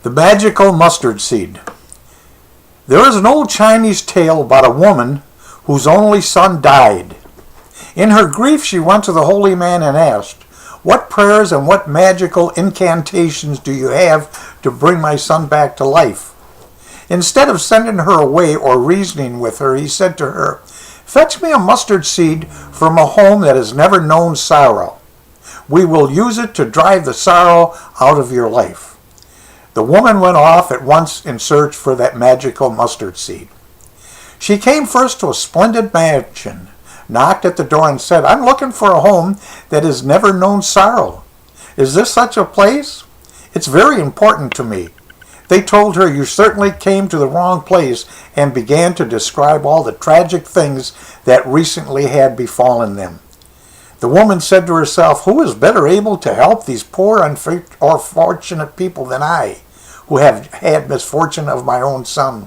The magical mustard seed. There is an old Chinese tale about a woman whose only son died. In her grief, she went to the holy man and asked, "What prayers and what magical incantations do you have to bring my son back to life?" Instead of sending her away or reasoning with her, he said to her, "Fetch me a mustard seed from a home that has never known sorrow. We will use it to drive the sorrow out of your life." The woman went off at once in search for that magical mustard seed. She came first to a splendid mansion, knocked at the door and said, "I'm looking for a home that has never known sorrow. Is this such a place? It's very important to me." They told her, "You certainly came to the wrong place," and began to describe all the tragic things that recently had befallen them. The woman said to herself, "Who is better able to help these poor or fortunate people than I, who have had misfortune of my own son?"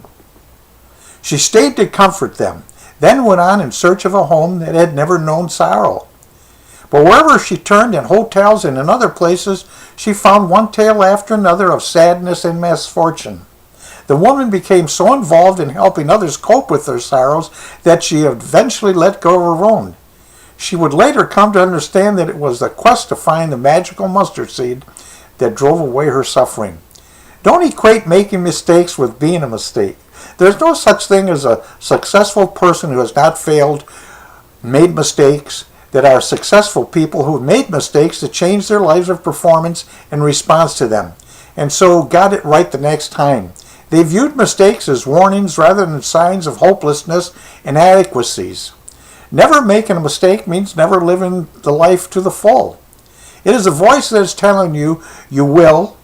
She stayed to comfort them, then went on in search of a home that had never known sorrow. But wherever she turned, in hotels and in other places, she found one tale after another of sadness and misfortune. The woman became so involved in helping others cope with their sorrows that she eventually let go of her own. She would later come to understand that it was the quest to find the magical mustard seed that drove away her suffering. Don't equate making mistakes with being a mistake. There's no such thing as a successful person who has not failed, made mistakes. That are successful people who made mistakes to change their lives of performance in response to them, and so got it right the next time. They viewed mistakes as warnings rather than signs of hopelessness and inadequacies. Never making a mistake means never living the life to the full. It is a voice that is telling you you will,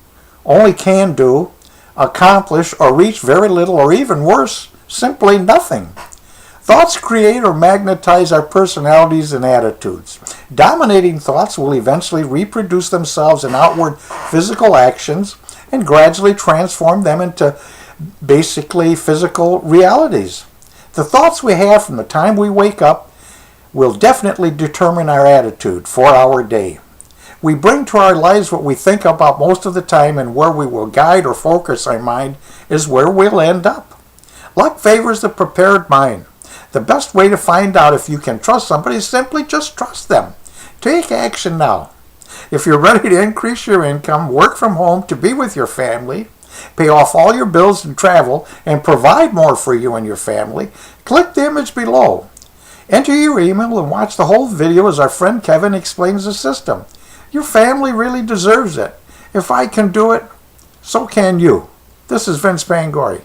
only can do, accomplish, or reach very little, or even worse, simply nothing. Thoughts create or magnetize our personalities and attitudes. Dominating thoughts will eventually reproduce themselves in outward physical actions and gradually transform them into basically physical realities. The thoughts we have from the time we wake up will definitely determine our attitude for our day. We bring to our lives what we think about most of the time, and where we will guide or focus our mind is where we'll end up. Luck favors the prepared mind. The best way to find out if you can trust somebody is simply just trust them. Take action now. If you're ready to increase your income, work from home to be with your family, pay off all your bills and travel, and provide more for you and your family, click the image below. Enter your email and watch the whole video as our friend Kevin explains the system. Your family really deserves it. If I can do it, so can you. This is Vince Bangori.